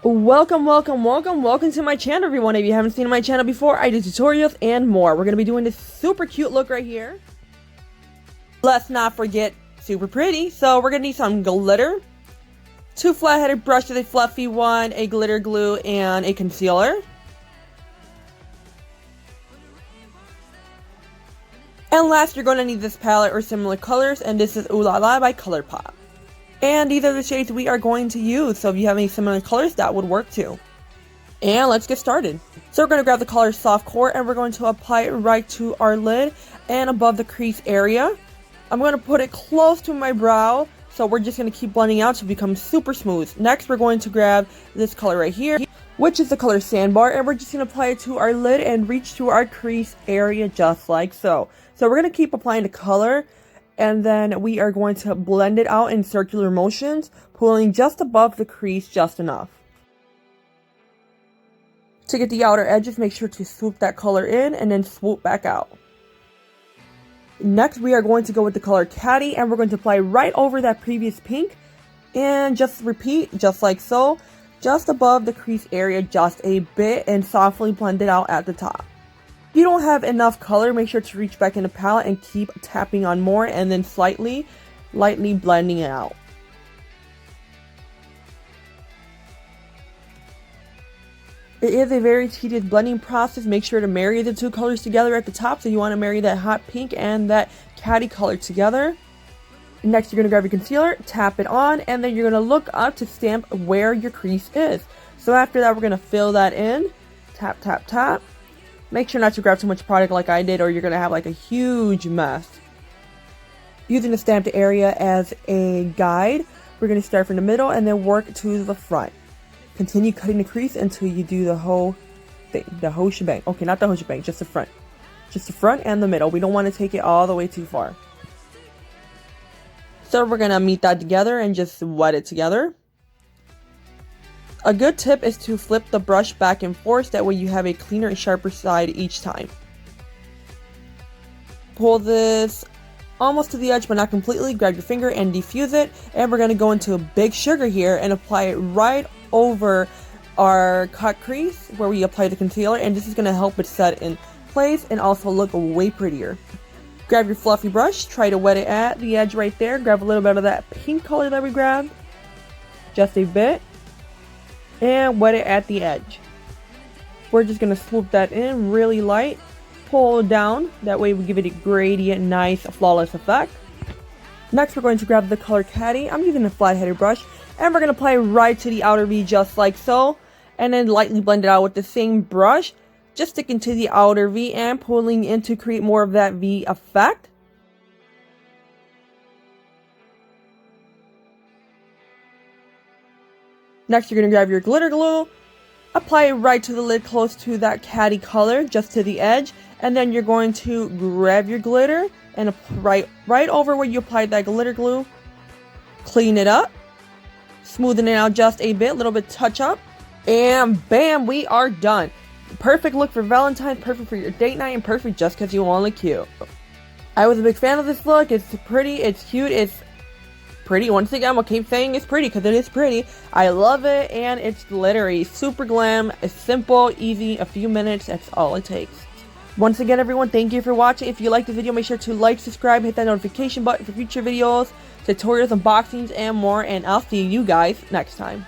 Welcome to my channel, everyone. If you haven't seen my channel before, I do tutorials and more. We're going to be doing this super cute look right here. Let's not forget super pretty. So we're going to need some glitter, 2 flat-headed brushes, a fluffy one, a glitter glue, and a concealer. And last, you're going to need this palette or similar colors, and this is Ooh La La by ColourPop. And these are the shades we are going to use, so if you have any similar colors, that would work too. And let's get started. So we're going to grab the color Soft Core, and we're going to apply it right to our lid and above the crease area. I'm going to put it close to my brow, so we're just going to keep blending out to become super smooth. Next, we're going to grab this color right here, which is the color Sandbar, and we're just going to apply it to our lid and reach to our crease area just like so. So we're going to keep applying the color, and then we are going to blend it out in circular motions, pulling just above the crease just enough. To get the outer edges, make sure to swoop that color in and then swoop back out. Next, we are going to go with the color Caddy, and we're going to apply right over that previous pink, and just repeat just like so, just above the crease area just a bit, and softly blend it out at the top. If you don't have enough color, make sure to reach back in the palette and keep tapping on more, and then lightly blending it out. It is a very tedious blending process. Make sure to marry the two colors together at the top. So you want to marry that hot pink and that caddy color together. Next, you're going to grab your concealer, tap it on, and then you're going to look up to stamp where your crease is. So after that, we're going to fill that in. Tap, tap, tap. Make sure not to grab too much product like I did, or you're going to have like a huge mess. Using the stamped area as a guide, we're going to start from the middle and then work to the front. Continue cutting the crease until you do the whole thing, the whole shebang. Okay, not the whole shebang, just the front. Just the front and the middle. We don't want to take it all the way too far. So we're going to meet that together and just wet it together. A good tip is to flip the brush back and forth, that way you have a cleaner and sharper side each time. Pull this almost to the edge but not completely, grab your finger and defuse it, and we're going to go into a Big Sugar here and apply it right over our cut crease where we apply the concealer, and this is going to help it set in place and also look way prettier. Grab your fluffy brush, try to wet it at the edge right there, grab a little bit of that pink color that we grabbed, just a bit, and wet it at the edge. We're just going to swoop that in really light, pull it down, that way we give it a gradient, nice, flawless effect. Next, we're going to grab the color Caddy. I'm using a flat-headed brush, and we're going to apply right to the outer V just like so, and then lightly blend it out with the same brush, just sticking to the outer V and pulling in to create more of that V effect. Next, you're going to grab your glitter glue, apply it right to the lid close to that caddy color, just to the edge, and then you're going to grab your glitter and right over where you applied that glitter glue, clean it up, smoothing it out just a bit, little bit touch up, and bam, we are done. Perfect look for Valentine's, perfect for your date night, and perfect just because you want to look cute. I was a big fan of this look. It's pretty, it's cute, it's pretty. Once again, I'll keep saying it's pretty because it is pretty. I love it, and it's glittery, super glam. It's simple, easy, a few minutes, that's all it takes. Once again, everyone, thank you for watching. If you liked the video, make sure to like, subscribe, hit that notification button for future videos, tutorials, unboxings, and more, and I'll see you guys next time.